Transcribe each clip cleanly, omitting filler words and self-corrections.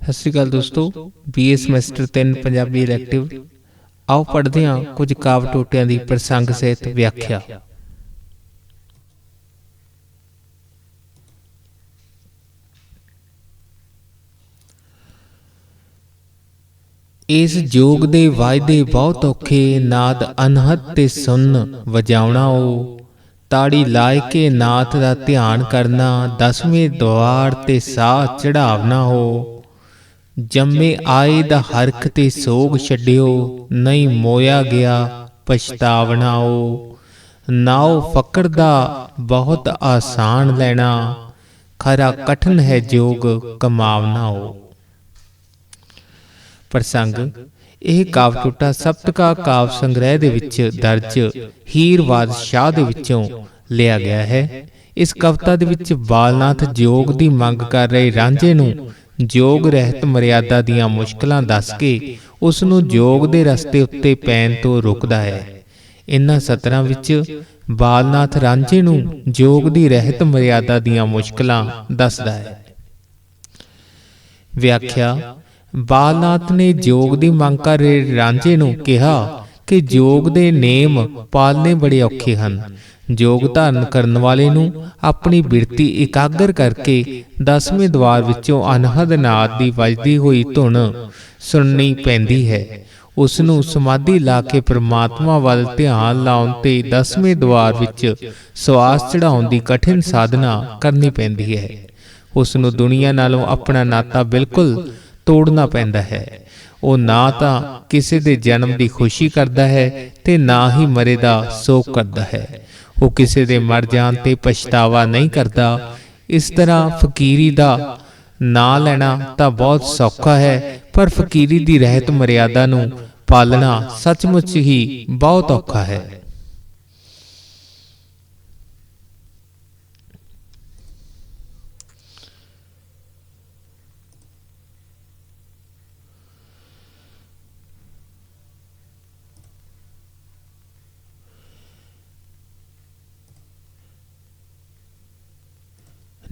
ਸਤਿ ਸ਼੍ਰੀ ਅਕਾਲ ਦੋਸਤੋ, BA semester 3 Punjabi elective. ਆਓ ਪੜ੍ਹਦੇ ਹਾਂ ਕੁਝ ਕਾਵਿ ਟੋਟਿਆਂ ਦੀ ਪ੍ਰਸੰਗ ਸਹਿਤ ਵਿਆਖਿਆ। ਇਸ ਜੋਗ ਦੇ ਵਾਅਦੇ ਬਹੁਤ ਔਖੇ, ਨਾਦ ਅਨਹਦ ਤੇ ਸੁਨ ਵਜਾਉਣਾ ਓ। ਤਾੜੀ ਲਾਇ ਕੇ ਨਾਥ ਦਾ ਧਿਆਨ ਕਰਨਾ, 10ਵੇਂ ਦੁਆਰ ਤੇ ਸਾਹ ਚੜਾਵਨਾ ਹੋ। ਜੰਮੇ ਆਏ ਦਾ ਹਰਖ ਤੇ ਸੋਗ ਛੱਡਿਓ, ਨਹੀਂ ਮੋਇਆ ਗਿਆ ਪਛਤਾਵਣਾ ਓ। ਨਾਉ ਫਕਰ ਦਾ ਬਹੁਤ ਆਸਾਨ ਲੈਣਾ, ਖਰਾ ਕਠਨ ਹੈ ਜੋਗ ਕਮਾਵਨਾ ਓ। ਪ੍ਰਸੰਗ: ਇਹ ਕਾਵਿ ਟੋਟਾ ਸਪਤਕਾ ਕਾਵਿ ਸੰਗ੍ਰਹਿ ਦੇ ਵਿੱਚ ਦਰਜ ਹੀਰ ਬਾਦਸ਼ਾਹ ਦੇ ਵਿੱਚੋਂ ਲਿਆ ਗਿਆ ਹੈ। ਇਸ ਕਵਿਤਾ ਦੇ ਵਿੱਚ ਬਾਲਨਾਥ ਜੋਗ ਦੀ ਮੰਗ ਕਰ ਰਹੇ ਰਾਂਝੇ ਨੂੰ ਜੋਗ ਰਹਿਤ ਮਰਿਆਦਾ ਦੀਆਂ ਮੁਸ਼ਕਲਾਂ ਦੱਸ ਕੇ ਉਸ ਨੂੰ ਜੋਗ ਦੇ ਰਸਤੇ ਉੱਤੇ ਪੈਣ ਤੋਂ ਰੋਕਦਾ ਹੈ। ਇਨ੍ਹਾਂ ਸਤਰਾਂ ਵਿੱਚ ਬਾਲਨਾਥ ਰਾਂਝੇ ਨੂੰ ਜੋਗ ਦੀ ਰਹਿਤ ਮਰਿਆਦਾ ਦੀਆਂ ਮੁਸ਼ਕਲਾਂ ਦੱਸਦਾ ਹੈ। ਵਿਆਖਿਆ: ਬਾਲਨਾਥ ਨੇ ਜੋਗ ਦੀ ਮੰਗ ਕਰ ਰਹੇ ਰਾਂਝੇ ਨੂੰ ਕਿਹਾ ਕਿ ਜੋਗ ਦੇ ਨੇਮ ਪਾਲਣੇ ਬੜੇ ਔਖੇ ਹਨ। ਜੋਗ ਧਾਰਨ ਕਰਨ ਵਾਲੇ ਨੂੰ ਆਪਣੀ ਬਿਰਤੀ ਇਕਾਗਰ ਕਰਕੇ 10ਵੇਂ ਦੁਆਰ ਵਿੱਚੋਂ ਅਨਹਦ ਨਾਦ ਦੀ ਵੱਜਦੀ ਹੋਈ ਧੁਨ ਸੁਣਨੀ ਪੈਂਦੀ ਹੈ। ਉਸ ਨੂੰ ਸਮਾਧੀ ਲਾ ਕੇ ਪ੍ਰਮਾਤਮਾ ਵੱਲ ਧਿਆਨ ਲਾਉਣ ਤੇ 10ਵੇਂ ਦੁਆਰ ਵਿੱਚ ਸਵਾਸ ਚੜਾਉਣ ਦੀ ਕਠਿਨ ਸਾਧਨਾ ਕਰਨੀ ਪੈਂਦੀ ਹੈ। ਉਸ ਨੂੰ ਦੁਨੀਆ ਨਾਲੋਂ ਆਪਣਾ ਨਾਤਾ ਬਿਲਕੁਲ ਤੋੜਨਾ ਪੈਂਦਾ ਹੈ। ਉਹ ਨਾ ਤਾਂ ਕਿਸੇ ਦੇ ਜਨਮ ਦੀ ਖੁਸ਼ੀ ਕਰਦਾ ਹੈ ਤੇ ਨਾ ਹੀ ਮਰੇ ਦਾ ਸੋਗ ਕਰਦਾ ਹੈ। ਉਹ ਕਿਸੇ ਦੇ ਮਰ ਜਾਣ ਤੇ ਪਛਤਾਵਾ ਨਹੀਂ ਕਰਦਾ। ਇਸ ਤਰ੍ਹਾਂ ਫਕੀਰੀ ਦਾ ਨਾਂ ਲੈਣਾ ਤਾਂ ਬਹੁਤ ਸੌਖਾ ਹੈ, ਪਰ ਫਕੀਰੀ ਦੀ ਰਹਿਤ ਮਰਿਆਦਾ ਨੂੰ ਪਾਲਣਾ ਸੱਚਮੁੱਚ ਹੀ ਬਹੁਤ ਔਖਾ ਹੈ।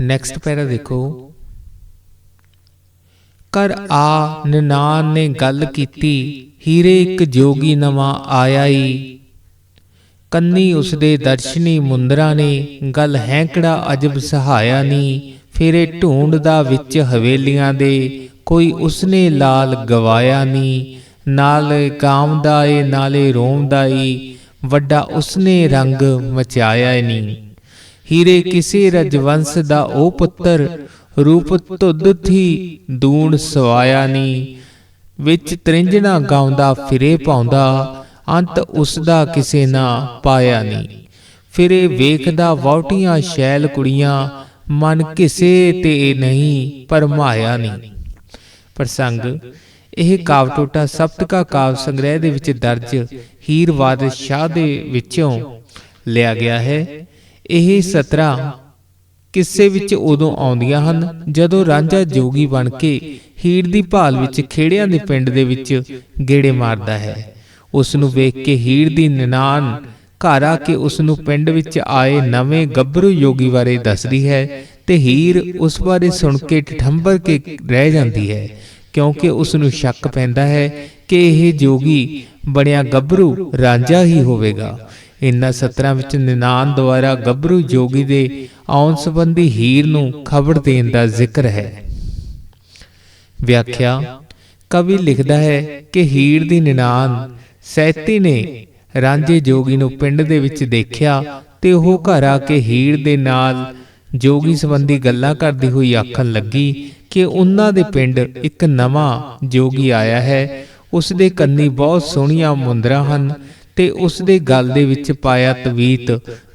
ਨੈਕਸਟ ਪੈਰਾ ਦੇਖੋ। ਕਰ ਆ ਨਿਨਾਨ ਨੇ ਗੱਲ ਕੀਤੀ, ਹੀਰੇ ਇੱਕ ਜੋਗੀ ਨਵਾਂ ਆਇਆ ਈ। ਕੰਨੀ ਉਸਦੇ ਦਰਸ਼ਨੀ ਮੁੰਦਰਾ ਨੇ, ਗੱਲ ਹੈਂਕੜਾ ਅਜਬ ਸਹਾਇਆ ਨੀ। ਫੇਰੇ ਢੂੰਡਦਾ ਵਿੱਚ ਹਵੇਲੀਆਂ ਦੇ, ਕੋਈ ਉਸਨੇ ਲਾਲ ਗਵਾਇਆ ਨੀ। ਨਾਲੇ ਕਾਮਦਾ ਏ ਨਾਲੇ ਰੋਮਦਾ ਈ, ਵੱਡਾ ਉਸਨੇ ਰੰਗ ਮਚਾਇਆ ਨੀ। ਹੀਰੇ ਕਿਸੇ ਰਜਵੰਸ ਦਾ ਉਹ ਪੁੱਤਰ, ਰੂਪ ਧੁੱਧ ਥੀ ਦੂਣ ਸਵਾਇਆ ਨੀ। ਵਿੱਚ ਤ੍ਰਿੰਜਣਾ ਗਾਉਂਦਾ ਫਿਰੇ ਪਾਉਂਦਾ, ਅੰਤ ਉਸਦਾ ਕਿਸੇ ਨਾ ਪਾਇਆ ਨੀ। ਫਿਰੇ ਵੇਖਦਾ ਵਹੁਟੀਆਂ ਸ਼ੈਲ ਕੁੜੀਆਂ, ਮਨ ਕਿਸੇ ਤੇ ਨਹੀਂ ਭਰਮਾਇਆ ਨੀ। ਪ੍ਰਸੰਗ: ਇਹ ਕਾਵਿ ਟੋਟਾ ਸਪਤਕਾ ਕਾਵਿ ਸੰਗ੍ਰਹਿ ਦੇ ਵਿੱਚ ਦਰਜ ਹੀਰ ਬਾਦਸ਼ਾਹ ਦੇ ਵਿੱਚੋਂ ਲਿਆ ਗਿਆ ਹੈ। ਇਹ ਸਤਰਾਂ ਕਿੱਸੇ ਵਿੱਚ ਉਦੋਂ ਆਉਂਦੀਆਂ ਹਨ ਜਦੋਂ ਰਾਂਝਾ ਜੋਗੀ ਬਣ ਕੇ ਹੀਰ ਦੀ ਭਾਲ ਵਿੱਚ ਖੇੜਿਆਂ ਦੇ ਪਿੰਡ ਦੇ ਵਿੱਚ ਗੇੜੇ ਮਾਰਦਾ ਹੈ। ਉਸ ਨੂੰ ਵੇਖ ਕੇ ਹੀਰ ਦੀ ਨਿਨਾਨ ਘਰ ਆ ਕੇ ਉਸ ਨੂੰ ਪਿੰਡ ਵਿੱਚ ਆਏ ਨਵੇਂ ਗੱਭਰੂ ਯੋਗੀ ਬਾਰੇ ਦੱਸਦੀ ਹੈ ਤੇ ਹੀਰ ਉਸ ਬਾਰੇ ਸੁਣ ਕੇ ਠਠੰਬਰ ਕੇ ਰਹਿ ਜਾਂਦੀ ਹੈ, ਕਿਉਂਕਿ ਉਸ ਨੂੰ ਸ਼ੱਕ ਪੈਂਦਾ ਹੈ ਕਿ ਇਹ ਜੋਗੀ ਬਣਿਆ ਗੱਭਰੂ ਰਾਂਝਾ ਹੀ ਹੋਵੇਗਾ। ਇਨ੍ਹਾਂ ਸਤਰਾਂ ਵਿੱਚ ਨਿਨਾਨ ਦੁਆਰਾ ਗੱਭਰੂ ਜੋਗੀ ਦੇ ਆਉਣ ਸੰਬੰਧੀ ਹੀਰ ਨੂੰ ਖਬਰ ਦੇਣ ਦਾ ਜ਼ਿਕਰ ਹੈ। ਵਿਆਖਿਆ: ਕਵੀ ਲਿਖਦਾ ਹੈ ਕਿ ਹੀਰ ਦੀ ਨਿਨਾਨ ਸੈਤੀ ਨੇ ਰਾਂਝੇ ਜੋਗੀ ਨੂੰ ਪਿੰਡ ਦੇ ਵਿੱਚ ਦੇਖਿਆ ਤੇ ਉਹ ਘਰ ਆ ਕੇ ਹੀਰ ਦੇ ਨਾਲ ਜੋਗੀ ਸੰਬੰਧੀ ਗੱਲਾਂ ਕਰਦੀ ਹੋਈ ਆਖਣ ਲੱਗੀ ਕਿ ਉਹਨਾਂ ਦੇ ਪਿੰਡ ਇੱਕ ਨਵਾਂ ਜੋਗੀ ਆਇਆ ਹੈ। ਉਸ ਦੇ ਕੰਨੀ ਬਹੁਤ ਸੋਹਣੀਆਂ ਮੁੰਦਰਾਂ ਹਨ ਤੇ ਉਸ ਦੇ ਗਲ ਦੇ ਵਿੱਚ ਪਾਇਆ ਤਵੀਤ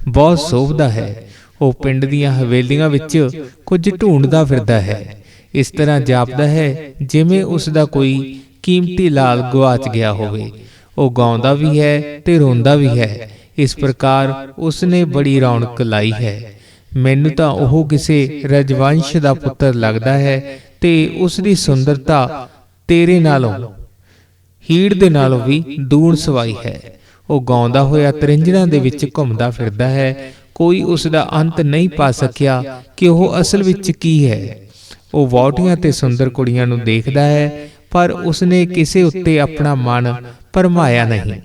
ਬਹੁਤ ਸੋਭਦਾ ਹੈ। ਉਹ ਪਿੰਡ ਦੀਆਂ ਹਵੇਲੀਆਂ ਵਿੱਚ ਕੁਝ ਢੂੰਡਦਾ ਫਿਰਦਾ ਹੈ। ਇਸ ਤਰ੍ਹਾਂ ਜਾਪਦਾ ਹੈ ਜਿਵੇਂ ਉਸ ਦਾ ਕੋਈ ਕੀਮਤੀ ਲਾਲ ਗਵਾਚ ਗਿਆ ਹੋਵੇ। ਉਹ ਗਾਉਂਦਾ ਵੀ ਹੈ ਤੇ ਰੋਂਦਾ ਵੀ ਹੈ। ਇਸ ਪ੍ਰਕਾਰ ਉਸ ਨੇ ਬੜੀ ਰੌਣਕ ਲਾਈ ਹੈ। ਮੈਨੂੰ ਤਾਂ ਉਹ ਕਿਸੇ ਰਜਵੰਸ਼ ਦਾ ਪੁੱਤਰ ਲੱਗਦਾ ਹੈ ਤੇ ਉਸ ਦੀ ਸੁੰਦਰਤਾ ਤੇਰੇ ਨਾਲੋਂ, ਹੀਰ ਦੇ ਨਾਲੋਂ ਵੀ ਦੂਣ ਸਵਾਈ ਹੈ। ਉਹ ਗਾਉਂਦਾ ਹੋਇਆ ਤ੍ਰਿੰਜਣਾਂ ਦੇ ਵਿੱਚ ਘੁੰਮਦਾ ਫਿਰਦਾ ਹੈ। ਕੋਈ ਉਸ ਦਾ ਅੰਤ ਨਹੀਂ ਪਾ ਸਕਿਆ ਕਿ ਉਹ ਅਸਲ ਵਿੱਚ ਕੀ ਹੈ। ਉਹ ਵਹੁਟੀਆਂ ਤੇ ਸੁੰਦਰ ਕੁੜੀਆਂ ਨੂੰ ਦੇਖਦਾ ਹੈ, ਪਰ ਉਸਨੇ ਕਿਸੇ ਉੱਤੇ ਆਪਣਾ ਮਨ ਭਰਮਾਇਆ ਨਹੀਂ।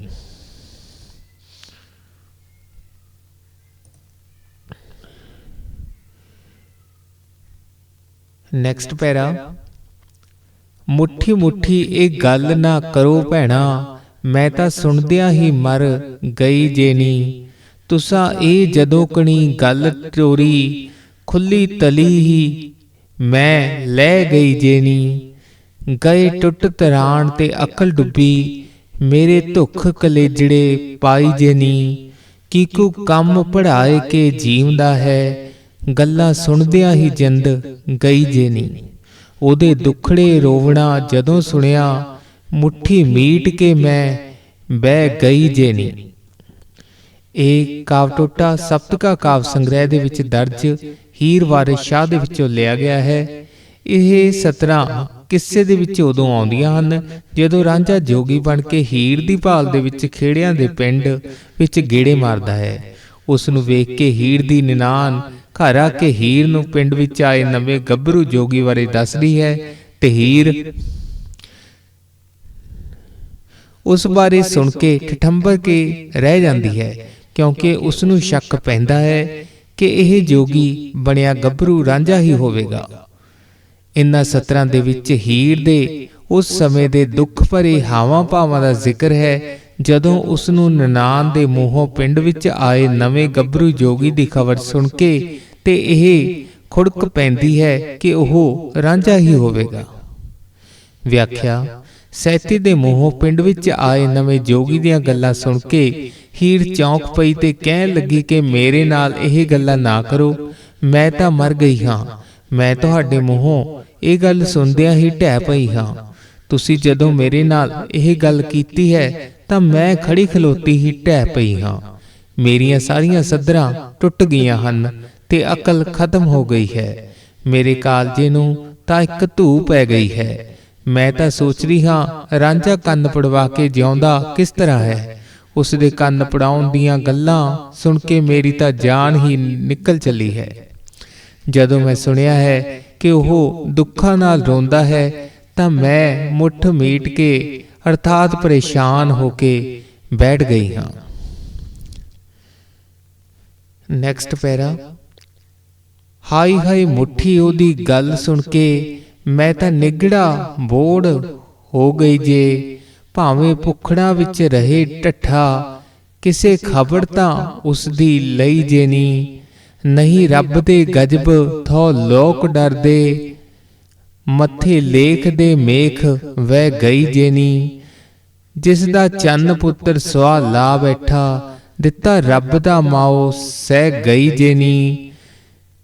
ਨੈਕਸਟ ਪੈਰਾ। ਮੁੱਠੀ ਮੁੱਠੀ ਇਹ ਗੱਲ ਨਾ ਕਰੋ ਭੈਣਾ, ਮੈਂ ਤਾਂ ਸੁਣਦਿਆਂ ਹੀ ਮਰ ਗਈ ਜੇ ਨੀ। ਤੁਸਾਂ ਇਹ ਜਦੋਂ ਕਣੀ ਗੱਲ ਟੋਰੀ, ਖੁੱਲੀ ਤਲੀ ਹੀ ਮੈਂ ਲੈ ਗਈ ਜੇ ਨੀ। ਗਏ ਟੁੱਟ ਤਰਾਣ ਤੇ ਅਕਲ ਡੁੱਬੀ, ਮੇਰੇ ਧੁੱਖ ਕਲੇਜੜੇ ਪਾਈ ਜੇ ਨੀ। ਕੀਕੂ ਕੰਮ ਪੜ੍ਹਾਏ ਕੇ ਜੀਵਦਾ ਹੈ, ਗੱਲਾਂ ਸੁਣਦਿਆਂ ਹੀ ਜਿੰਦ ਗਈ ਜੇ ਨੀ। ਉਹਦੇ ਦੁੱਖੜੇ ਰੋਵਣਾ ਜਦੋਂ ਸੁਣਿਆ, ਮੁੱਠੀ ਮੀਟ ਕੇ ਮੈਂ ਬਹਿ ਗਈ ਜੇ ਨੀ। ਇਹ ਕਾਵ ਟੋਟਾ ਸਪਤਕਾ ਕਾਵ ਸੰਗ੍ਰਹਿ ਦੇ ਵਿੱਚ ਦਰਜ ਹੀਰ ਵਾਰਿਸ ਸ਼ਾਹ ਦੇ ਵਿੱਚੋਂ ਲਿਆ ਗਿਆ ਹੈ। ਇਹ ਸਤਰਾਂ ਕਿੱਸੇ ਦੇ ਵਿੱਚ ਉਦੋਂ ਆਉਂਦੀਆਂ ਹਨ ਜਦੋਂ ਰਾਂਝਾ ਜੋਗੀ ਬਣ ਕੇ ਹੀਰ ਦੀ ਭਾਲ ਦੇ ਵਿੱਚ ਖੇੜਿਆਂ ਦੇ ਪਿੰਡ ਵਿੱਚ ਗੇੜੇ ਮਾਰਦਾ ਹੈ। ਉਸ ਨੂੰ ਵੇਖ ਕੇ ਹੀਰ ਦੀ ਨਿਨਾਨ ਘਰ ਆ ਕੇ ਹੀਰ ਨੂੰ ਪਿੰਡ ਵਿੱਚ ਆਏ ਨਵੇਂ ਗੱਭਰੂ ਜੋਗੀ ਬਾਰੇ ਦੱਸਦੀ ਹੈ, ਤੇ ਹੀਰ ਉਸ ਬਾਰੇ ਸੁਣ ਕੇ ਠਠੰਬਰ ਕੇ ਰਹਿ ਜਾਂਦੀ ਹੈ, ਕਿਉਂਕਿ ਉਸ ਨੂੰ ਸ਼ੱਕ ਪੈਂਦਾ ਹੈ ਕਿ ਇਹ ਜੋਗੀ ਬਣਿਆ ਗੱਭਰੂ ਰਾਂਝਾ ਹੀ ਹੋਵੇਗਾ। ਇਨ੍ਹਾਂ ਸਤਰਾਂ ਦੇ ਵਿੱਚ ਹੀਰ ਦੇ ਉਸ ਸਮੇਂ ਦੇ ਦੁੱਖ ਭਰੇ ਹਾਵਾਂ ਭਾਵਾਂ ਦਾ ਜ਼ਿਕਰ ਹੈ, ਜਦੋਂ ਉਸ ਨੂੰ ਨਨਾਣ ਦੇ ਮੂੰਹੋਂ ਪਿੰਡ ਵਿੱਚ ਆਏ ਨਵੇਂ ਗੱਭਰੂ ਜੋਗੀ ਦੀ ਖਬਰ ਸੁਣ ਕੇ ਤੇ ਇਹ ਖੁੜਕ ਪੈਂਦੀ ਹੈ ਕਿ ਉਹ ਰਾਂਝਾ ਹੀ ਹੋਵੇਗਾ। ਵਿਆਖਿਆ। ਸੈਤੀ ਦੇ ਮੂੰਹੋਂ ਪਿੰਡ ਵਿੱਚ ਆਏ ਨਵੇਂ ਜੋਗੀ ਦੀਆਂ ਗੱਲਾਂ ਸੁਣ ਕੇ ਹੀਰ ਚੌਂਕ ਪਈ ਤੇ ਕਹਿਣ ਲੱਗੀ ਕਿ ਮੇਰੇ ਨਾਲ ਇਹ ਗੱਲਾਂ ਨਾ ਕਰੋ, ਮੈਂ ਤਾਂ ਮਰ ਗਈ ਹਾਂ। ਮੈਂ ਤੁਹਾਡੇ ਮੂੰਹੋਂ ਇਹ ਗੱਲ ਸੁਣਦਿਆਂ ਹੀ ਢਹਿ ਪਈ ਹਾਂ। ਤੁਸੀਂ ਜਦੋਂ ਮੇਰੇ ਨਾਲ ਇਹ ਗੱਲ ਕੀਤੀ ਹੈ ਤਾਂ ਮੈਂ ਖੜੀ ਖਲੋਤੀ ਹੀ ਢਹਿ ਪਈ ਹਾਂ। ਮੇਰੀਆਂ ਸਾਰੀਆਂ ਸੱਧਰਾਂ ਟੁੱਟ ਗਈਆਂ ਹਨ ਤੇ ਅਕਲ ਖਤਮ ਹੋ ਗਈ ਹੈ। ਮੇਰੇ ਕਾਲਜੇ ਨੂੰ ਤਾਂ ਇੱਕ ਧੂ ਪੈ ਗਈ ਹੈ। ਮੈਂ ਤਾਂ ਸੋਚ ਰਹੀ ਹਾਂ ਰਾਂਝਾ ਕੰਨ ਪੜਵਾ ਕੇ ਜਿਉਂਦਾ ਕਿਸ ਤਰ੍ਹਾਂ ਹੈ। ਉਸ ਦੇ ਕੰਨ ਪੜਾਉਣ ਦੀਆਂ ਗੱਲਾਂ ਸੁਣ ਕੇ ਮੇਰੀ ਤਾਂ ਜਾਨ ਹੀ ਨਿਕਲ ਚੱਲੀ ਹੈ। ਜਦੋਂ ਮੈਂ ਸੁਣਿਆ ਹੈ ਕਿ ਉਹ ਦੁੱਖਾਂ ਨਾਲ ਰੋਂਦਾ ਹੈ ਤਾਂ ਮੈਂ ਮੁੱਠ ਮੀਟ ਕੇ ਅਰਥਾਤ ਪਰੇਸ਼ਾਨ ਹੋ ਕੇ ਬੈਠ ਗਈ ਹਾਂ। ਨੈਕਸਟ ਪੈਰਾ। ਹਾਈ ਹਾਈ ਮੁੱਠੀ ਉਹਦੀ ਗੱਲ ਸੁਣ ਕੇ ਮੈਂ ਤਾਂ ਨਿਗੜਾ ਬੋੜ ਹੋ ਗਈ ਜੇ। ਭਾਵੇਂ ਭੁੱਖੜਾਂ ਵਿੱਚ ਰਹੇ ਢੱਠਾ, ਕਿਸੇ ਖਬਰ ਤਾਂ ਉਸ ਦੀ ਲਈ ਜੇ ਨੀ। ਨਹੀਂ ਰੱਬ ਦੇ ਗਜਬ ਥੋ ਲੋਕ ਡਰਦੇ, ਮੱਥੇ ਲੇਖ ਦੇ ਮੇਖ ਵਹਿ ਗਈ ਜੇ ਨੀ। ਜਿਸ ਦਾ ਚੰਨ ਪੁੱਤਰ ਸੁਆ ਲਾ ਬੈਠਾ, ਦਿੱਤਾ ਰੱਬ ਦਾ ਮਾਓ ਸਹਿ ਗਈ ਜੇ ਨੀ।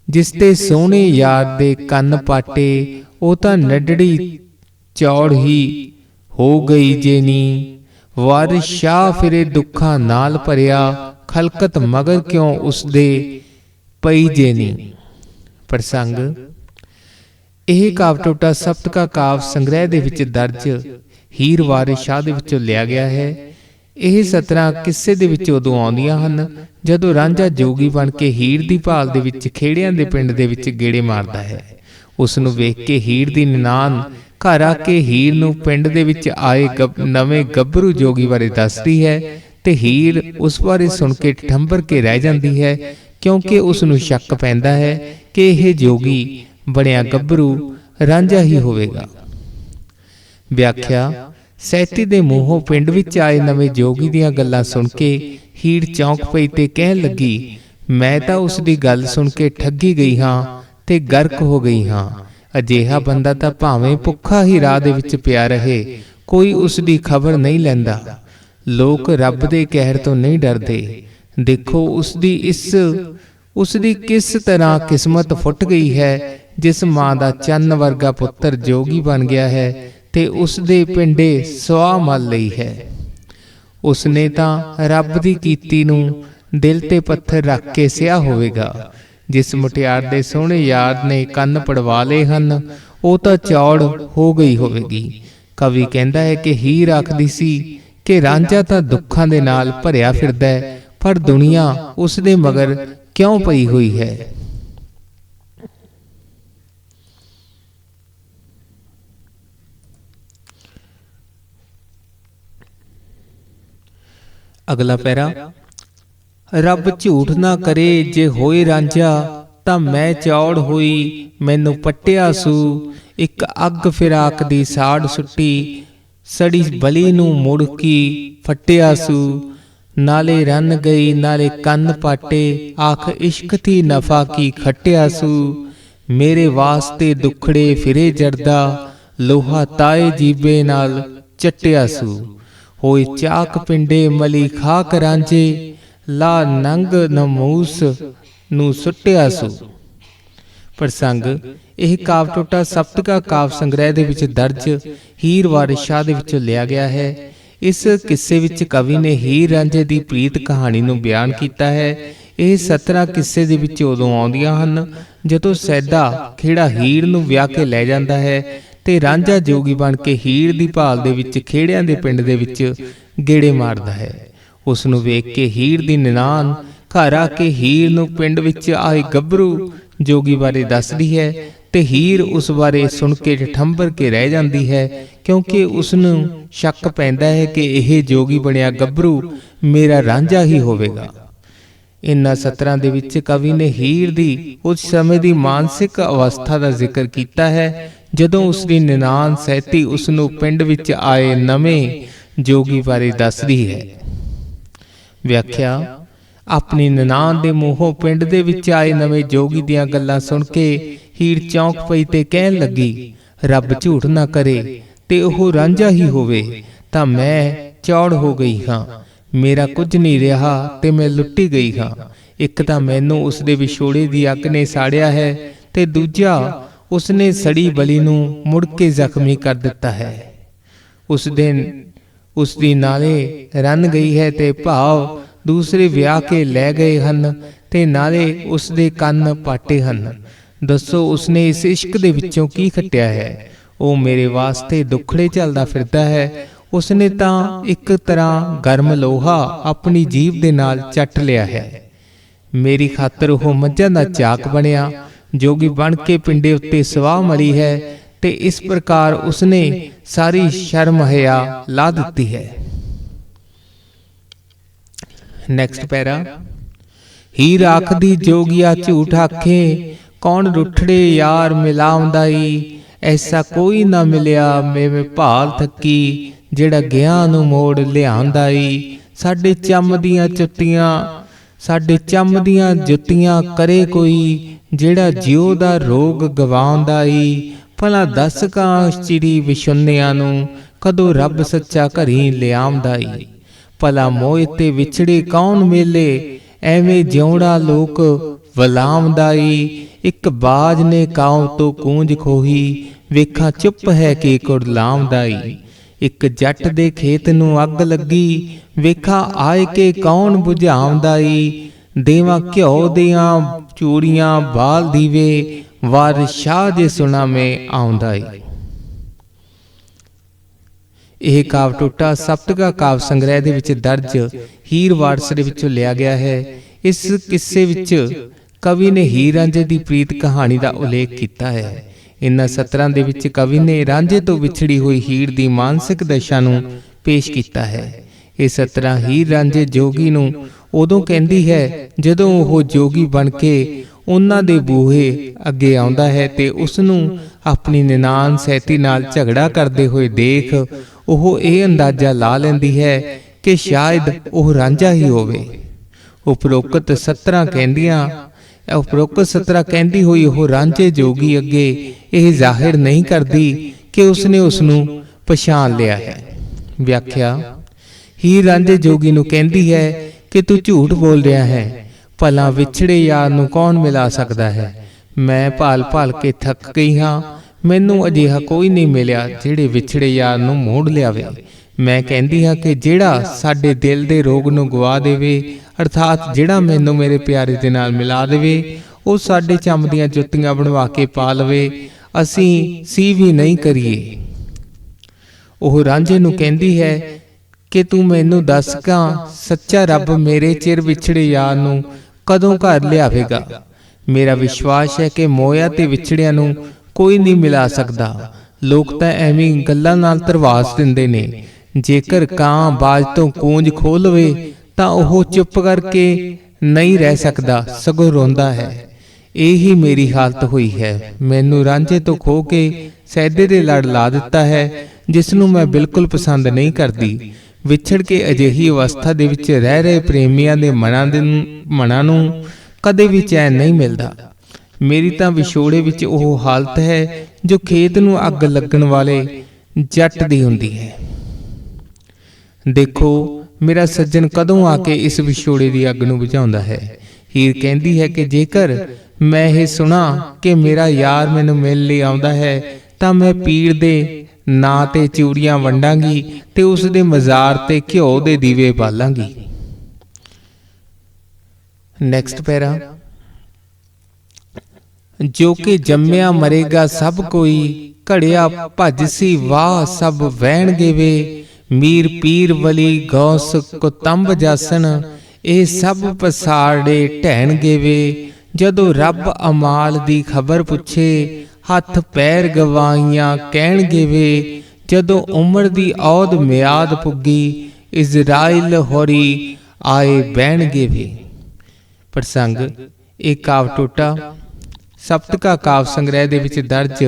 ਜਿਸ ਤੇ ਸੋਹਣੇ ਯਾਰ ਦੇ ਕੰਨ ਪਾਟੇ, ਉਹ ਤਾਂ ਨੱਡੜੀ ਚੌੜ ਹੀ ਹੋ ਗਈ ਜੇ ਨੀ। ਵਾਰਿਸ ਸ਼ਾਹ ਫਿਰੇ ਦੁੱਖਾਂ ਨਾਲ ਭਰਿਆ, ਖਲਕਤ ਮਗਰ ਕਿਉਂ ਉਸਦੇ ਪਈ ਜੇ ਨੀ। ਪ੍ਰਸੰਗ। ਇਹ ਕਾਵ ਟੋਟਾ ਸਪਤਕਾ ਕਾਵ ਸੰਗ੍ਰਹਿ ਦੇ ਵਿੱਚ ਦਰਜ ਹੀਰ ਵਾਰਿਸ ਸ਼ਾਹ ਦੇ ਵਿੱਚੋਂ ਲਿਆ ਗਿਆ ਹੈ। ਇਹ ਸਤਰਾਂ ਕਿੱਸੇ ਦੇ ਵਿੱਚ ਉਦੋਂ ਆਉਂਦੀਆਂ ਹਨ ਜਦੋਂ ਰਾਂਝਾ ਜੋਗੀ ਬਣ ਕੇ ਹੀਰ ਦੀ ਭਾਲ ਦੇ ਵਿੱਚ ਖੇੜਿਆਂ ਦੇ ਪਿੰਡ ਦੇ ਵਿੱਚ ਗੇੜੇ ਮਾਰਦਾ ਹੈ। ਉਸ ਨੂੰ ਵੇਖ ਕੇ ਹੀਰ ਦੀ ਨਿਨਾਨ ਘਰ ਆ ਕੇ ਹੀਰ ਨੂੰ ਪਿੰਡ ਦੇ ਵਿੱਚ ਆਏ ਨਵੇਂ ਗੱਭਰੂ ਜੋਗੀ ਬਾਰੇ ਦੱਸਦੀ ਹੈ, ਤੇ ਹੀਰ ਉਸ ਬਾਰੇ ਸੁਣ ਕੇ ਠੰਬਰ ਕੇ ਰਹਿ ਜਾਂਦੀ ਹੈ, ਕਿਉਂਕਿ ਉਸ ਨੂੰ ਸ਼ੱਕ ਪੈਂਦਾ ਹੈ ਕਿ ਇਹ ਜੋਗੀ ਬਣਿਆ ਗੱਭਰੂ ਰਾਂਝਾ ਹੀ ਹੋਵੇਗਾ। ਵਿਆਖਿਆ। ਸੈਤੀ ਦੇ ਮੂੰਹੋਂ ਪਿੰਡ ਵਿੱਚ ਆਏ ਨਵੇਂ ਜੋਗੀ ਦੀਆਂ ਗੱਲਾਂ ਸੁਣ ਕੇ ਹੀਰ ਚੌਂਕ ਪਈ ਤੇ ਕਹਿਣ ਲੱਗੀ, ਮੈਂ ਤਾਂ ਉਸ ਦੀ ਗੱਲ ਸੁਣ ਕੇ ਠੱਗੀ ਗਈ ਹਾਂ ਤੇ ਗਰਕ ਹੋ ਗਈ ਹਾਂ। ਅਜਿਹਾ ਬੰਦਾ ਤਾਂ ਭਾਵੇਂ ਭੁੱਖਾ ਹੀ ਰਾਹ ਦੇ ਵਿੱਚ ਪਿਆ ਰਹੇ, ਕੋਈ ਉਸ ਦੀ ਖਬਰ ਨਹੀਂ ਲੈਂਦਾ। ਲੋਕ ਰੱਬ ਦੇ ਕਹਿਰ ਤੋਂ ਨਹੀਂ ਡਰਦੇ। ਦੇਖੋ ਉਸ ਦੀ ਕਿਸ ਤਰ੍ਹਾਂ ਕਿਸਮਤ ਫੁੱਟ ਗਈ ਹੈ, ਜਿਸ ਮਾਂ ਦਾ ਚੰਨ ਵਰਗਾ ਪੁੱਤਰ ਜੋਗੀ ਬਣ ਗਿਆ ਹੈ ਤੇ ਉਸ ਦੇ ਪਿੰਡੇ ਸੁਆਹ ਮਲ ਲਈ ਹੈ। ਉਸ ਨੇ ਤਾਂ ਰੱਬ ਦੀ ਕੀਤੀ ਨੂੰ ਦਿਲ ਤੇ ਪੱਥਰ ਰੱਖ ਕੇ ਸਿਆ ਹੋਵੇਗਾ। ਜਿਸ ਮੁਟਿਆਰ ਦੇ ਸੋਹਣੇ ਯਾਰ ਨੇ ਕੰਨ ਪੜਵਾ ਲਏ ਹਨ, ਉਹ ਤਾਂ ਚੌੜ ਹੋ ਗਈ ਹੋਵੇਗੀ। ਕਵੀ ਕਹਿੰਦਾ ਹੈ ਕਿ ਹੀਰ ਆਖਦੀ ਸੀ ਕਿ ਰਾਂਝਾ ਤਾਂ ਦੁੱਖਾਂ ਦੇ ਨਾਲ ਭਰਿਆ ਫਿਰਦਾ ਹੈ, ਪਰ ਦੁਨੀਆ ਉਸ ਦੇ ਮਗਰ ਕਿਉਂ ਪਈ ਹੋਈ ਹੈ। अगला पैरा। रब झूठ ना करे जे होए रांझा, तां मैं चौड़ होई मैनू पट्टिया सू। एक अग फिराक दी साड़ सुट्टी, सड़ी बली नू मुड़की फट्टिया सू। नाले रन गई नाले कन्न पाटे, आख इश्क थी नफा की खट्टिया सू। मेरे वास्ते दुखड़े फिरे जरदा, लोहा ताए जीबे नाल चट्टिया सू। होए चाक पिंडे मली खाक रांझे, ला नंग नमूस नू सुट्टिया सू। प्रसंग। ਇਹ ਕਾਵ ਟੋਟਾ ਸਪਤਕਾ ਕਾਵ ਸੰਗ੍ਰਹਿ ਦੇ ਵਿੱਚ ਦਰਜ ਹੀਰ ਵਾਰਿਸ ਸ਼ਾਹ ਦੇ ਵਿੱਚੋਂ ਲਿਆ ਗਿਆ ਹੈ। ਇਸ ਕਿੱਸੇ ਵਿੱਚ ਕਵੀ ਨੇ ਹੀਰ ਰਾਂਝੇ ਦੀ ਪ੍ਰੀਤ ਕਹਾਣੀ ਨੂੰ ਬਿਆਨ ਕੀਤਾ ਹੈ। ਇਹ 17 ਕਿੱਸੇ ਦੇ ਵਿੱਚ ਉਦੋਂ ਆਉਂਦੀਆਂ ਹਨ ਜਦੋਂ ਸੈਦਾ ਖੇੜਾ ਹੀਰ ਨੂੰ ਵਿਆਹ ਕੇ ਲੈ ਜਾਂਦਾ ਹੈ ਤੇ ਰਾਂਝਾ ਜੋਗੀ ਬਣ ਕੇ ਹੀਰ ਦੀ ਭਾਲ ਦੇ ਵਿੱਚ ਖੇੜਿਆਂ ਦੇ ਪਿੰਡ ਦੇ ਵਿੱਚ ਗੇੜੇ ਮਾਰਦਾ ਹੈ। ਉਸ ਨੂੰ ਵੇਖ ਕੇ ਹੀਰ ਦੀ ਨਨਾਣ ਘਰ ਆ ਕੇ ਹੀਰ ਨੂੰ ਪਿੰਡ ਵਿੱਚ ਆਏ ਗੱਭਰੂ ਜੋਗੀ ਬਾਰੇ ਦੱਸਦੀ ਹੈ ਤੇ ਹੀਰ ਉਸ ਬਾਰੇ ਸੁਣ ਕੇ ਠੰਬਰ ਕੇ ਰਹਿ ਜਾਂਦੀ ਹੈ, ਕਿਉਂਕਿ ਉਸ ਨੂੰ ਸ਼ੱਕ ਪੈਂਦਾ ਹੈ ਕਿ ਇਹ ਜੋਗੀ ਬਣਿਆ ਗੱਭਰੂ ਮੇਰਾ ਰਾਂਝਾ ਹੀ ਹੋਵੇਗਾ। ਇਨ੍ਹਾਂ 17 ਦੇ ਵਿੱਚ ਕਵੀ ਨੇ ਹੀਰ ਦੀ ਉਸ ਸਮੇਂ ਦੀ ਮਾਨਸਿਕ ਅਵਸਥਾ ਦਾ ਜ਼ਿਕਰ ਕੀਤਾ ਹੈ ਜਦੋਂ ਉਸ ਦੀ ਨਨਾਣ ਸੈਤੀ ਉਸ ਨੂੰ ਪਿੰਡ ਵਿੱਚ ਆਏ ਨਵੇਂ ਜੋਗੀ ਬਾਰੇ ਦੱਸਦੀ ਹੈ। ਵਿਆਖਿਆ। ਆਪਣੀ ਨਨਾਣ ਦੇ ਮੂੰਹੋਂ ਪਿੰਡ ਦੇ ਵਿੱਚ ਆਏ ਨਵੇਂ ਜੋਗੀ ਦੀਆਂ ਗੱਲਾਂ ਸੁਣ ਕੇ ਹੀਰ ਚੌਂਕ ਪਈ ਤੇ ਕਹਿਣ ਲੱਗੀ, ਰੱਬ ਝੂਠ ਨਾ ਕਰੇ ਤੇ ਉਹ ਰਾਂਝਾ ਹੀ ਹੋਵੇ ਤਾਂ ਮੈਂ ਚੌੜ ਹੋ ਗਈ ਹਾਂ। ਮੇਰਾ ਕੁਝ ਨਹੀਂ ਰਿਹਾ ਤੇ ਮੈਂ ਲੁੱਟੀ ਗਈ ਹਾਂ। ਇੱਕ ਤਾਂ ਮੈਨੂੰ ਉਸ ਦੇ ਵਿਛੋੜੇ ਦੀ ਅੱਗ ਨੇ ਸਾੜਿਆ ਹੈ ਤੇ ਦੂਜਾ ਉਸਨੇ ਸੜੀ ਬਲੀ ਨੂੰ ਮੁੜ ਕੇ ਜ਼ਖਮੀ ਕਰ ਦਿੱਤਾ ਹੈ। ਉਸ ਦੀ ਨਾਲੇ ਰੰਨ ਗਈ ਹੈ ਤੇ ਭਾਵ ਦੂਸਰੇ ਵਿਆਹ ਕੇ ਲੈ ਗਏ ਹਨ ਤੇ ਨਾਲੇ ਉਸ ਦੇ ਕੰਨ ਪਾਟੇ ਹਨ। ਦੱਸੋ ਉਸਨੇ ਇਸ ਇਸ਼ਕ ਦੇ ਵਿੱਚੋਂ ਕੀ ਖੱਟਿਆ ਹੈ? ਉਹ ਮੇਰੇ ਵਾਸਤੇ ਦੁੱਖੜੇ ਝੱਲਦਾ ਫਿਰਦਾ ਹੈ। ਉਸਨੇ ਤਾਂ ਇੱਕ ਤਰ੍ਹਾਂ ਗਰਮ ਲੋਹਾ ਆਪਣੀ ਜੀਭ ਦੇ ਨਾਲ ਚੱਟ ਲਿਆ ਹੈ। ਮੇਰੀ ਖਾਤਰ ਉਹ ਮੱਝਾਂ ਦਾ ਚਾਕ ਬਣਿਆ, ਜੋਗੀ ਬਣ ਕੇ ਪਿੰਡੇ ਉੱਤੇ ਸਵਾਹ ਮਲੀ ਹੈ ਤੇ ਇਸ ਪ੍ਰਕਾਰ ਉਸਨੇ ਸਾਰੀ ਸ਼ਰਮ ਹਿਆ ਲਾ ਦਿੱਤੀ ਹੈ। ਨੈਕਸਟ ਪੈਰਾ। ਹੀਰ ਆਖਦੀ ਜੋਗੀਆ ਝੂਠ ਆਖੇ, ਕੌਣ ਰੁੱਠੜੇ ਯਾਰ ਮਿਲਾਉਂਦਾਈ। ਐਸਾ ਕੋਈ ਨਾ ਮਿਲਿਆ ਮੇਵੇਂ ਭਾਲ ਥੱਕੀ, ਜਿਹੜਾ ਗਿਆ ਨੂੰ ਮੋੜ ਲਿਆਉਂਦਾਈ। ਸਾਡੇ ਚੰਮ ਦੀਆਂ ਜੁੱਤੀਆਂ ਕਰੇ ਕੋਈ, ਜਿਹੜਾ ਜਿਉ ਦਾ ਰੋਗ ਗਵਾਉਂਦਾਈ। ਭਲਾ ਦੱਸ ਕਾਂ ਚਿੜੀ ਵਿਛੁੰਨਿਆਂ ਨੂੰ, ਕਦੋਂ ਰੱਬ ਸੱਚਾ ਘਰੀ ਲਿਆਉਂਦਾਈ। ਭਲਾ ਮੋਹ ਤੇ ਵਿਛੜੇ ਕੌਣ ਮੇਲੇ, ਐਵੇਂ ਜਿਉੜਾ ਲੋਕ ਵਲਾਮਦਾਈ। ਇੱਕ ਬਾਜ ਨੇ ਕਾਉ ਤੋਂ ਕੂੰਜ ਖੋਹੀ, ਵੇਖਾਂ ਚੁੱਪ ਹੈ ਕਿ ਕੁੜਲਾਮਦਾਈ। ਇੱਕ ਜੱਟ ਦੇ ਖੇਤ ਨੂੰ ਅੱਗ ਲੱਗੀ, ਵੇਖਾਂ ਆਏ ਕੇ ਕੌਣ ਬੁਝਾਉਂਦਾਈ। ਦੇਵਾਂ ਘਿਓ ਦੀਆਂ ਚੂੜੀਆਂ ਬਾਲ ਦੀਵੇ, ਵਾਰ ਸ਼ਾਹ ਜੇ ਸੁਣਾ ਮੈਂ ਆਉਂਦਾਈ। ਇਹ ਕਾਵ ਟੋਟਾ ਸਪਤਕਾ ਕਾਵ ਸੰਗ੍ਰਹਿ ਦੇ ਵਿੱਚ ਦਰਜ ਹੀਰ ਵਾਰਿਸ ਦੇ ਵਿੱਚੋਂ ਲਿਆ ਗਿਆ ਹੈ। ਇਸ ਕਿੱਸੇ ਵਿੱਚ ਕਵੀ ਨੇ ਹੀਰ ਰਾਂਝੇ ਦੀ ਪ੍ਰੀਤ ਕਹਾਣੀ ਦਾ ਉਲੇਖ ਕੀਤਾ ਹੈ। ਇਨ੍ਹਾਂ 17 ਦੇ ਵਿੱਚ ਕਵੀ ਨੇ ਰਾਂਝੇ ਤੋਂ ਵਿਛੜੀ ਹੋਈ ਹੀਰ ਦੀ ਮਾਨਸਿਕ ਦਸ਼ਾ ਨੂੰ ਪੇਸ਼ ਕੀਤਾ ਹੈ। ਇਹ 17 ਹੀਰ ਰਾਂਝੇ ਜੋਗੀ ਨੂੰ ਉਦੋਂ ਕਹਿੰਦੀ ਹੈ ਜਦੋਂ ਉਹ ਜੋਗੀ ਬਣ ਕੇ ਉਹਨਾਂ ਦੇ ਬੂਹੇ ਅੱਗੇ ਆਉਂਦਾ ਹੈ ਤੇ ਉਸ ਨੂੰ ਆਪਣੀ ਨਨਾਣ ਸੈਤੀ ਨਾਲ ਝਗੜਾ ਕਰਦੇ ਹੋਏ ਦੇਖ ਉਹ ਇਹ ਅੰਦਾਜ਼ਾ ਲਾ ਲੈਂਦੀ ਹੈ ਕਿ ਸ਼ਾਇਦ ਉਹ ਰਾਂਝਾ ਹੀ ਹੋਵੇ। ਉਪਰੋਕਤ 17 ਕਹਿੰਦੀ ਹੋਈ ਉਹ ਰਾਂਝੇ ਜੋਗੀ ਅੱਗੇ ਇਹ ਜ਼ਾਹਿਰ ਨਹੀਂ ਕਰਦੀ ਕਿ ਉਸਨੇ ਉਸ ਨੂੰ ਪਛਾਣ ਲਿਆ ਹੈ। ਵਿਆਖਿਆ। ਹੀਰ ਰਾਂਝੇ ਜੋਗੀ ਨੂੰ ਕਹਿੰਦੀ ਹੈ ਕਿ ਤੂੰ ਝੂਠ ਬੋਲ ਰਿਹਾ ਹੈ, ਭਲਾ ਵਿਛੜੇ ਯਾਰ ਨੂੰ ਕੌਣ ਮਿਲਾ ਸਕਦਾ ਹੈ। ਮੈਂ ਭਾਲ ਕੇ ਥੱਕ ਗਈ ਹਾਂ, ਮੈਨੂੰ ਅਜਿਹਾ ਕੋਈ ਨਹੀਂ ਮਿਲਿਆ ਜਿਹੜੇ ਵਿਛੜੇ ਯਾਰ ਨੂੰ ਮੋੜ ਲਿਆਵੇ। ਮੈਂ ਕਹਿੰਦੀ ਹਾਂ ਕਿ ਜਿਹੜਾ ਸਾਡੇ ਦਿਲ ਦੇ ਰੋਗ ਨੂੰ ਗਵਾ ਦੇਵੇ, ਅਰਥਾਤ ਜਿਹੜਾ ਮੈਨੂੰ ਮੇਰੇ ਪਿਆਰੇ ਦੇ ਨਾਲ ਮਿਲਾ ਦੇਵੇ, ਉਹ ਸਾਡੇ ਚੰਮ ਦੀਆਂ ਜੁੱਤੀਆਂ ਬਣਵਾ ਕੇ ਪਾ ਲਵੇ, ਅਸੀਂ ਸੀ ਵੀ ਨਹੀਂ ਕਰੀਏ। ਉਹ ਰਾਂਝੇ ਨੂੰ ਕਹਿੰਦੀ ਹੈ ਕਿ ਤੂੰ ਮੈਨੂੰ ਦੱਸ ਕਾਂ ਸੱਚਾ ਰੱਬ ਮੇਰੇ ਚਿਰ ਵਿਛੜੇ ਯਾਰ ਨੂੰ ਕਦੋਂ ਘਰ ਲਿਆਵੇਗਾ। ਮੇਰਾ ਵਿਸ਼ਵਾਸ ਹੈ ਕਿ ਮੋਇਆ ਤੇ ਵਿਛੜਿਆਂ ਨੂੰ ਕੋਈ ਨਹੀਂ ਮਿਲਾ ਸਕਦਾ। ਲੋਕ ਤਾਂ ਐਵੇਂ ਗੱਲਾਂ ਨਾਲ ਧਰਵਾਸ ਦਿੰਦੇ ਨੇ। ਜੇਕਰ ਕਾਂ ਬਾਜ ਤੋਂ ਕੂੰਜ ਖੋਹ ਲਵੇ ਤਾਂ ਉਹ ਚੁੱਪ ਕਰਕੇ ਨਹੀਂ ਰਹਿ ਸਕਦਾ, ਸਗੋਂ ਰੋਂਦਾ ਹੈ। ਇਹੀ ਮੇਰੀ ਹਾਲਤ ਹੋਈ ਹੈ। ਮੈਨੂੰ ਰਾਂਝੇ ਤੋਂ ਖੋ ਕੇ ਸੈਦੇ ਦੇ ਲੜ ਲਾ ਦਿੱਤਾ ਹੈ, ਜਿਸ ਨੂੰ ਮੈਂ ਬਿਲਕੁਲ ਪਸੰਦ ਨਹੀਂ ਕਰਦੀ। ਵਿਛੜ ਕੇ ਅਜਿਹੀ ਅਵਸਥਾ ਦੇ ਵਿੱਚ ਰਹਿ ਰਹੇ ਪ੍ਰੇਮੀਆਂ ਦੇ ਮਨਾਂ ਨੂੰ ਕਦੇ ਵੀ ਚੈਨ ਨਹੀਂ ਮਿਲਦਾ। ਮੇਰੀ ਤਾਂ ਵਿਛੋੜੇ ਵਿੱਚ ਉਹ ਹਾਲਤ ਹੈ ਜੋ ਖੇਤ ਨੂੰ ਅੱਗ ਲੱਗਣ ਵਾਲੇ ਜੱਟ ਦੀ ਹੁੰਦੀ ਹੈ। ਦੇਖੋ ਮੇਰਾ ਸੱਜਣ ਕਦੋਂ ਆ ਕੇ ਇਸ ਵਿਛੋੜੇ ਦੀ ਅੱਗ ਨੂੰ ਬੁਝਾਉਂਦਾ ਹੈ। ਹੀਰ ਕਹਿੰਦੀ ਹੈ ਕਿ ਜੇਕਰ ਮੈਂ ਇਹ ਸੁਣਾ ਕਿ ਮੇਰਾ ਯਾਰ ਮੈਨੂੰ ਮਿਲਣ ਲਈ ਆਉਂਦਾ ਹੈ ਤਾਂ ਮੈਂ ਪੀਰ ਦੇ ਨਾਂ ਤੇ ਚੂੜੀਆਂ ਵੰਡਾਂਗੀ ਤੇ ਉਸ ਦੇ ਮਜ਼ਾਰ ਤੇ ਘਿਓ ਦੇ ਦੀਵੇ ਬਾਲਾਂਗੀ। ਨੈਕਸਟ ਪੈਰਾ। ਜੋ ਕਿ ਜੰਮਿਆ ਮਰੇਗਾ ਸਭ ਕੋਈ, ਘੜਿਆ ਭੱਜ ਸੀ ਵਾਹ ਸਭ ਵਹਿਣਗੇ ਵੇ। ਮੀਰ ਪੀਰ ਵਲੀ ਗੌਸ ਕੁਤੰਬ ਜਾਸਨ, ਇਹ ਸਭ ਪਸਾੜੇ ਢਹਿਣਗੇ ਵੇ। ਜਦੋਂ ਰੱਬ ਅਮਾਲ ਦੀ ਖਬਰ ਪੁੱਛੇ, ਹੱਥ ਪੈਰ ਗਵਾਈਆਂ ਕਹਿਣਗੇ ਵੇ। ਜਦੋਂ ਉਮਰ ਦੀ ਔਦ ਮਿਆਦ ਪੁੱਗੀ, ਇਜ਼ਰਾਈਲ ਹੋਰੀ ਆਏ ਬਹਿਣਗੇ ਵੇ। ਪ੍ਰਸੰਗ। ਇਹ ਕਾਵ ਟੋਟਾ ਸਪਤਕਾ ਕਾਵ ਸੰਗ੍ਰਹਿ ਦੇ ਵਿੱਚ ਦਰਜ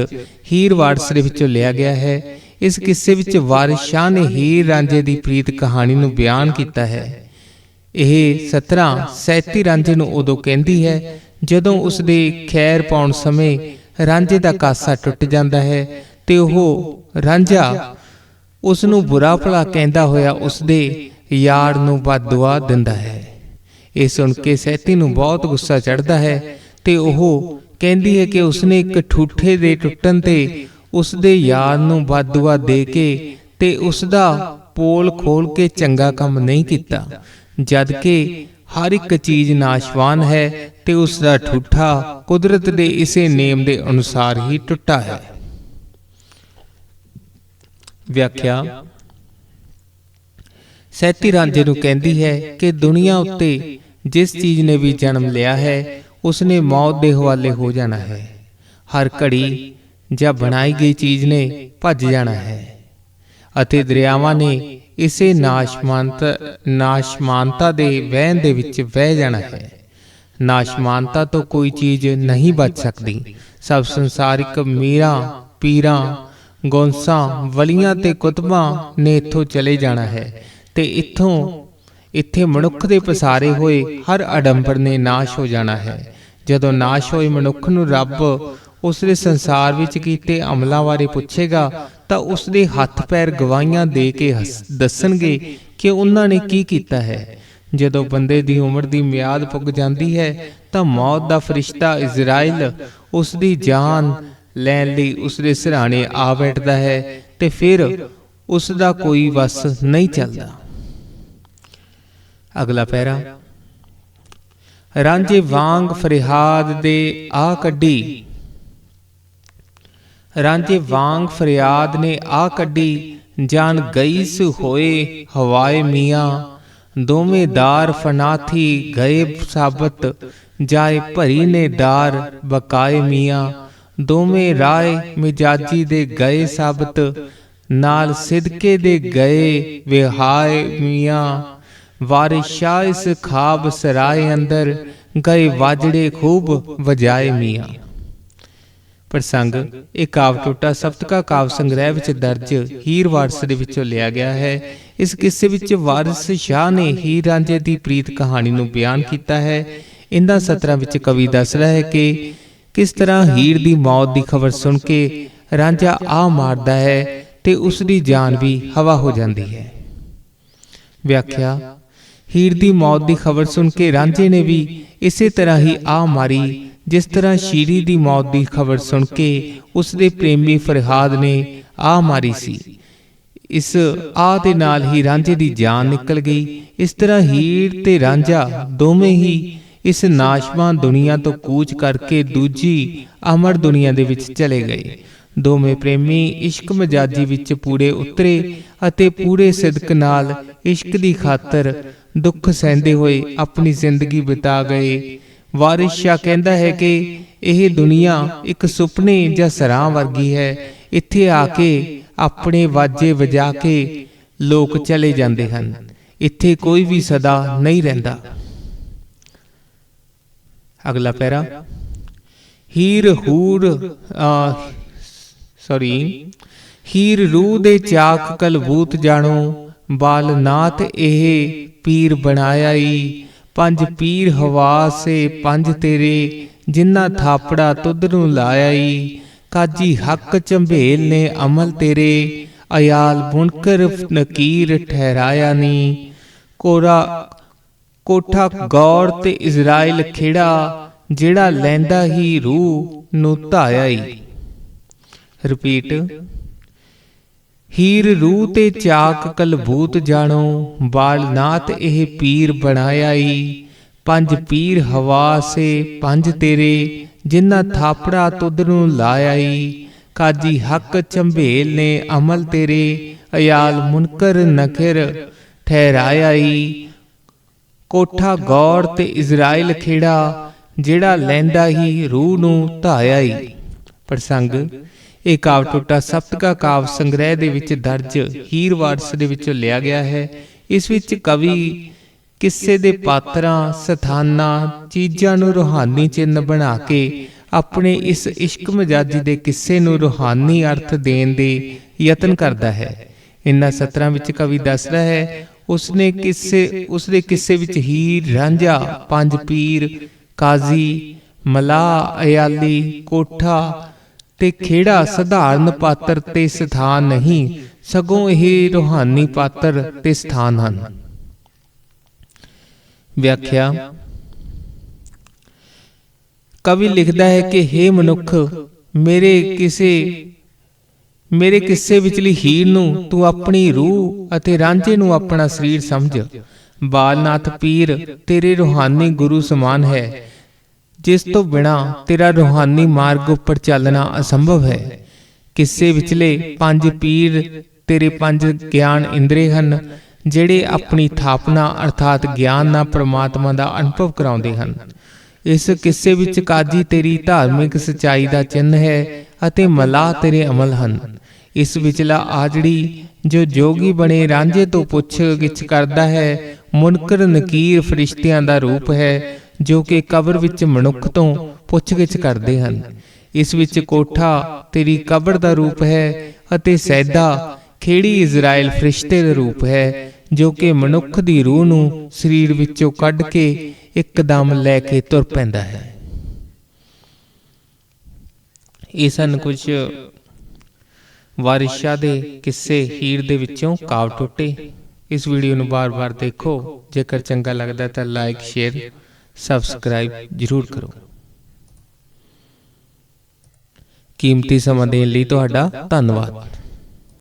ਹੀਰ ਵਾਰਸ ਦੇ ਵਿੱਚੋਂ ਲਿਆ ਗਿਆ ਹੈ। ਇਸ ਕਿੱਸੇ ਵਿੱਚ ਵਾਰਿਸ ਸ਼ਾਹ ਨੇ ਹੀਰ ਰਾਂਝੇ ਦੀ ਪ੍ਰੀਤ ਕਹਾਣੀ ਨੂੰ ਬਿਆਨ ਕੀਤਾ ਹੈ। ਇਹ ਸਤਰਾਂ ਸੈਤੀ ਰਾਂਝੇ ਨੂੰ ਉਦੋਂ ਕਹਿੰਦੀ ਹੈ ਜਦੋਂ ਉਸ ਦੇ ਖੈਰ ਪਾਉਣ ਸਮੇਂ ਰਾਂਝੇ ਦਾ ਕਾਸਾ ਟੁੱਟ ਜਾਂਦਾ ਹੈ ਤੇ ਉਹ ਰਾਂਝਾ ਉਸ ਨੂੰ ਬੁਰਾ ਭਲਾ ਕਹਿੰਦਾ ਹੋਇਆ ਉਸ ਦੇ ਯਾਰ ਨੂੰ ਬਦਦੁਆ ਦਿੰਦਾ ਹੈ। ਇਹ ਸੁਣ ਕੇ ਸੈਤੀ ਨੂੰ ਬਹੁਤ ਗੁੱਸਾ ਚੜ੍ਹਦਾ ਹੈ ਤੇ ਉਹ ਕਹਿੰਦੀ ਹੈ ਕਿ ਉਸਨੇ ਇੱਕ ਠੂਠੇ ਦੇ ਟੁੱਟਣ ਤੇ ਉਸ ਦੇ ਯਾਰ ਨੂੰ ਬਦਦੁਆ ਦੇ ਕੇ ਤੇ ਉਸ ਦਾ ਪੋਲ ਖੋਲ ਕੇ ਚੰਗਾ ਕੰਮ ਨਹੀਂ ਕੀਤਾ, ਜਦ ਕਿ ਹਰ ਇੱਕ ਚੀਜ਼ ਨਾਸ਼ਵਾਨ ਹੈ ਤੇ ਉਸ ਦਾ ਠੂਠਾ ਕੁਦਰਤ ਦੇ ਇਸੇ ਨੇਮ ਦੇ ਅਨੁਸਾਰ ਹੀ ਟੁੱਟਾ ਹੈ। ਵਿਆਖਿਆ। ਸੈਤੀ ਰਾਂਝੇ ਨੂੰ ਕਹਿੰਦੀ ਹੈ ਕਿ ਦੁਨੀਆ ਉੱਤੇ ਜਿਸ ਚੀਜ਼ ਨੇ ਵੀ ਜਨਮ ਲਿਆ ਹੈ ਉਸਨੇ ਮੌਤ ਦੇ ਹਵਾਲੇ ਹੋ ਜਾਣਾ ਹੈ। ਹਰ ਘੜੀ ਜਾਂ ਬਣਾਈ ਗਈ ਚੀਜ਼ ਨੇ ਭੱਜ ਜਾਣਾ ਹੈ ਅਤੇ ਦਰਿਆਵਾਂ ਨੇ ਇਸੇ ਨਾਸ਼ਮਾਨਤਾ ਦੇ ਵਹਿਣ ਦੇ ਵਿੱਚ ਵਹਿ ਜਾਣਾ ਹੈ। ਨਾਸ਼ਮਾਨਤਾ ਤੋਂ ਕੋਈ ਚੀਜ਼ ਨਹੀਂ ਬਚ ਸਕਦੀ। ਸਭ ਸੰਸਾਰਿਕ ਮੀਰਾਂ ਪੀਰਾਂ ਗੌਂਸਾਂ ਵਲੀਆਂ ਤੇ ਕੁਤਬਾਂ ਨੇ ਇੱਥੋਂ ਚਲੇ ਜਾਣਾ ਹੈ ਤੇ ਇੱਥੇ ਮਨੁੱਖ ਦੇ ਪਸਾਰੇ ਹੋਏ ਹਰ ਅਡੰਬਰ ਨੇ ਨਾਸ਼ ਹੋ ਜਾਣਾ ਹੈ। ਜਦੋਂ ਨਾਸ਼ ਹੋਏ ਮਨੁੱਖ ਨੂੰ ਰੱਬ ਉਸ ਦੇ ਸੰਸਾਰ ਵਿੱਚ ਕੀਤੇ ਅਮਲਾਂ ਬਾਰੇ ਪੁੱਛੇਗਾ ਤਾਂ ਉਸ ਦੇ ਹੱਥ ਪੈਰ ਗਵਾਹੀਆਂ ਦੇ ਕੇ ਦੱਸਣਗੇ ਕਿ ਉਹਨਾਂ ਨੇ ਕੀ ਕੀਤਾ ਹੈ। ਜਦੋਂ ਬੰਦੇ ਦੀ ਉਮਰ ਦੀ ਮਿਆਦ ਪੁੱਗ ਜਾਂਦੀ ਹੈ ਤਾਂ ਮੌਤ ਦਾ ਫਰਿਸ਼ਤਾ ਇਜ਼ਰਾਈਲ ਉਸ ਦੀ ਜਾਨ ਲੈਣ ਲਈ ਉਸ ਦੇ ਸਿਰਹਾਣੇ ਆ ਬੈਠਦਾ ਹੈ ਤੇ ਫਿਰ ਉਸ ਦਾ ਕੋਈ ਵਸ ਨਹੀਂ ਚੱਲਦਾ। ਅਗਲਾ ਪੈਰਾ। ਰਾਂਝੇ ਵਾਂਗ ਫਰਿਆਦ ਦੇ ਆ ਕੱਢੀ, ਰਾਂਝੇ ਵਾਂਗ ਫਰਿਆਦ ਨੇ ਆ ਕੱਢੀ, ਜਾਨ ਗਈ ਸੁ ਹੋਏ ਹਵਾਏ ਮੀਆਂ। ਦੋਵੇਂ ਦਾਰ ਫਨਾਥੀ ਗਏ ਸਾਬਤ, ਜਾਏ ਭਰੀ ਨੇ ਦਾਰ ਬਕਾਏ ਮੀਆਂ। ਦੋਵੇਂ ਰਾਏ ਮਿਜਾਜੀ ਦੇ ਗਏ ਸਾਬਤ, ਨਾਲ ਸਿਦਕੇ ਦੇ ਗਏ ਵਿਹਾਏ ਮੀਆਂ। ਵਾਰਿਸ ਸ਼ਾਹ ਇਸ ਖਾਬ ਸਰਾਏ ਅੰਦਰ, ਗਏ ਵਾਜੜੇ ਖੂਬ ਵਜਾਏ ਮੀਆਂ। ਪ੍ਰਸੰਗ। ਇਹ ਕਾਵ ਟੋਟਾ ਸਪਤਕਾ ਕਾਵ ਸੰਗ੍ਰਹਿ ਵਿੱਚ ਦਰਜ ਹੀਰ ਵਾਰਸ ਦੇ ਵਿੱਚੋਂ ਲਿਆ ਗਿਆ ਹੈ। ਇਸ ਕਿੱਸੇ ਵਿੱਚ ਵਾਰਿਸ ਸ਼ਾਹ ਨੇ ਹੀਰ ਰਾਂਝੇ ਦੀ ਪ੍ਰੀਤ ਕਹਾਣੀ ਨੂੰ ਬਿਆਨ ਕੀਤਾ ਹੈ। ਇਹਨਾਂ ਸਤਰਾਂ ਵਿੱਚ ਕਵੀ ਦੱਸਦਾ ਹੈ ਕਿ ਕਿਸ ਤਰ੍ਹਾਂ ਹੀਰ ਦੀ ਮੌਤ ਦੀ ਖਬਰ ਸੁਣ ਕੇ ਰਾਂਝਾ ਆ ਮਾਰਦਾ ਹੈ ਤੇ ਉਸ ਦੀ ਜਾਨ ਵੀ ਹਵਾ ਹੋ ਜਾਂਦੀ ਹੈ। ਵਿਆਖਿਆ। ਹੀਰ ਦੀ ਮੌਤ ਦੀ ਖਬਰ ਸੁਣ ਕੇ ਰਾਂਝੇ ਨੇ ਵੀ ਇਸੇ ਤਰ੍ਹਾਂ ਹੀ ਆ ਮਾਰੀ ਜਿਸ ਤਰ੍ਹਾਂ ਸ਼ੀਰੀ ਦੀ ਮੌਤ ਦੀ ਖਬਰ ਸੁਣ ਕੇ ਉਸ ਦੇ ਪ੍ਰੇਮੀ ਫਰਿਆਦ ਨੇ ਆ ਮਾਰੀ ਸੀ। ਇਸ ਆ ਦੇ ਨਾਲ ਹੀ ਰਾਂਝੇ ਦੀ ਜਾਨ ਨਿਕਲ ਗਈ। ਇਸ ਤਰ੍ਹਾਂ ਹੀਰ ਤੇ ਰਾਂਝਾ ਦੋਵੇਂ ਹੀ ਇਸ ਨਾਸ਼ਵਾਨ ਦੁਨੀਆ ਤੋਂ ਕੂਚ ਕਰਕੇ ਦੂਜੀ ਅਮਰ ਦੁਨੀਆ ਦੇ ਵਿੱਚ ਚਲੇ ਗਏ। ਦੋਵੇਂ ਪ੍ਰੇਮੀ ਇਸ਼ਕ ਮਜਾਜੀ ਵਿੱਚ ਪੂਰੇ ਉਤਰੇ ਅਤੇ ਪੂਰੇ ਸਿਦਕ ਨਾਲ ਇਸ਼ਕ ਦੀ ਖਾਤਰ ਦੁੱਖ ਸਹਿੰਦੇ ਹੋਏ ਆਪਣੀ ਜ਼ਿੰਦਗੀ ਬਿਤਾ ਗਏ। ਵਾਰਿਸ ਸ਼ਾਹ ਕਹਿੰਦਾ ਹੈ ਕਿ ਇਹ ਦੁਨੀਆ ਇੱਕ ਸੁਪਨੇ ਜਾਂ ਸਰਾਂ ਵਰਗੀ ਹੈ। ਇੱਥੇ ਆ ਕੇ ਆਪਣੇ ਵਾਜੇ ਵਜਾ ਕੇ ਲੋਕ ਚਲੇ ਜਾਂਦੇ ਹਨ। इत्थे कोई भी सदा नहीं रहिंदा। अगला पैरा, हीर हूर हीर रूह दे चाक कलबूत जानो, बालनाथ एह पीर बनाया ई, पंज पीर हवा से पंज तेरे, जिन्ना थापड़ा तुद नूं लाया ई, काजी हक झंबेल ने अमल तेरे, अयाल बुनकर नकीर ठहराया नी, कोठा गौर ते इजराइल खेड़ा, जेड़ा लैंदा ही रूह नूं धाया ई। रिपीट, हीर रूह ते चाक कलबूत जानो, बालनाथ एह पीर बनाया ई, पंज पीर हवा से पंज तेरे, जिन्ना थापड़ा तुद नूं लाया ई, काजी हक झंबेल ने अमल तेरे, अयाल मुनकर नकिर ठहराया ई, कोठा गौर ते इजराइल खेड़ा, जेड़ा लैंदा ही रूह नूं धाया ई। प्रसंग, ਇਹ ਕਾਵ ਟੋਟਾ ਸਪਤਕਾ ਕਾਵ ਸੰਗ੍ਰਹਿ ਦੇ ਵਿੱਚ ਦਰਜ ਹੀਰ ਵਾਰਸ ਦੇ ਵਿੱਚੋਂ ਲਿਆ ਗਿਆ ਹੈ। ਇਸ ਵਿੱਚ ਕਵੀ ਕਿੱਸੇ ਦੇ ਪਾਤਰਾਂ, ਸਥਾਨਾਂ, ਚੀਜ਼ਾਂ ਨੂੰ ਰੂਹਾਨੀ ਚਿੰਨ੍ਹ ਬਣਾ ਕੇ ਆਪਣੇ ਇਸ ਇਸ਼ਕ ਮਜਾਜੀ ਦੇ ਕਿੱਸੇ ਨੂੰ ਰੂਹਾਨੀ ਅਰਥ ਦੇਣ ਦੇ ਯਤਨ ਕਰਦਾ ਹੈ। ਇਨ੍ਹਾਂ ਸਤਰਾਂ ਵਿੱਚ ਕਵੀ ਦੱਸਦਾ ਹੈ ਉਸਦੇ ਕਿੱਸੇ ਵਿੱਚ ਹੀਰ, ਰਾਂਝਾ, ਪੰਜ ਪੀਰ, ਕਾਜ਼ੀ, ਮਲਾਹ, ਅਯਾਲੀ, ਕੋਠਾ ਤੇ ਖੇੜਾ ਸਧਾਰਨ ਪਾਤਰ ਤੇ ਸਥਾਨ ਨਹੀਂ, ਸਗੋਂ ਇਹ ਰੂਹਾਨੀ ਪਾਤਰ ਤੇ ਸਥਾਨ ਹਨ। ਵਿਆਖਿਆ, ਕਵੀ ਲਿਖਦਾ ਹੈ ਕਿ ਹੇ ਮਨੁੱਖ, ਮੇਰੇ ਕਿੱਸੇ ਵਿਚਲੀ ਹੀਰ ਨੂੰ ਤੂੰ ਆਪਣੀ ਰੂਹ ਅਤੇ ਰਾਂਝੇ ਨੂੰ ਆਪਣਾ ਸਰੀਰ ਸਮਝ। ਬਾਲਨਾਥ ਪੀਰ ਤੇਰੇ ਰੂਹਾਨੀ ਗੁਰੂ ਸਮਾਨ ਹੈ, ਜਿਸ ਤੋਂ ਬਿਨਾਂ ਤੇਰਾ ਰੂਹਾਨੀ ਮਾਰਗ ਉੱਪਰ ਚੱਲਣਾ ਅਸੰਭਵ ਹੈ। ਕਿੱਸੇ ਵਿਚਲੇ ਪੰਜ ਪੀਰ ਤੇਰੇ ਪੰਜ ਗਿਆਨ ਇੰਦਰੇ ਹਨ, ਜਿਹੜੇ ਆਪਣੀ ਥਾਪਨਾ ਅਰਥਾਤ ਗਿਆਨ ਨਾਲ ਪ੍ਰਮਾਤਮਾ ਦਾ ਅਨੁਭਵ ਕਰਾਉਂਦੇ ਹਨ। ਇਸ ਕਿੱਸੇ ਵਿੱਚ ਕਾਜੀ ਤੇਰੀ ਧਾਰਮਿਕ ਸੱਚਾਈ ਦਾ ਚਿੰਨ੍ਹ ਹੈ ਅਤੇ ਮਲਾਹ ਤੇਰੇ ਅਮਲ ਹਨ। ਇਸ ਵਿਚਲਾ ਆਜੜੀ ਜੋ ਜੋਗੀ ਬਣੇ ਰਾਂਝੇ ਤੋਂ ਪੁੱਛ ਗਿੱਛ ਕਰਦਾ ਹੈ, ਮੁਨਕਰ ਨਕੀਰ ਫਰਿਸ਼ਤਿਆਂ ਦਾ ਰੂਪ ਹੈ, ਜੋ ਕਿ ਕਬਰ ਵਿੱਚ ਮਨੁੱਖ ਤੋਂ ਪੁੱਛ ਗਿੱਛ ਕਰਦੇ ਹਨ। ਇਸ ਵਿੱਚ ਕੋਠਾ ਤੇਰੀ ਕਬਰ ਦਾ ਰੂਪ ਹੈ ਅਤੇ ਸੈਦਾ ਖੇੜੀ ਇਜ਼ਰਾਈਲ ਫਰਿਸ਼ਤੇ ਦਾ ਰੂਪ ਹੈ, ਜੋ ਕਿ ਮਨੁੱਖ ਦੀ ਰੂਹ ਨੂੰ ਸਰੀਰ ਵਿੱਚੋਂ ਕੱਢ ਕੇ ਇੱਕਦਮ ਲੈ ਕੇ ਤੁਰ ਪੈਂਦਾ ਹੈ। ਇਹ ਸਨ ਕੁਝ ਵਾਰਿਸ ਸ਼ਾਹ ਦੇ ਕਿੱਸੇ ਹੀਰ ਦੇ ਵਿੱਚੋਂ ਕਾਵ ਟੋਟੇ। ਇਸ ਵੀਡੀਓ ਨੂੰ ਬਾਰ-ਬਾਰ ਦੇਖੋ। ਜੇਕਰ ਚੰਗਾ ਲੱਗਦਾ ਤਾਂ ਲਾਈਕ, ਸ਼ੇਅਰ, ਸਬਸਕ੍ਰਾਈਬ ਜ਼ਰੂਰ ਕਰੋ। ਕੀਮਤੀ ਸਮਾਂ ਦੇਣ ਲਈ ਤੁਹਾਡਾ ਧੰਨਵਾਦ।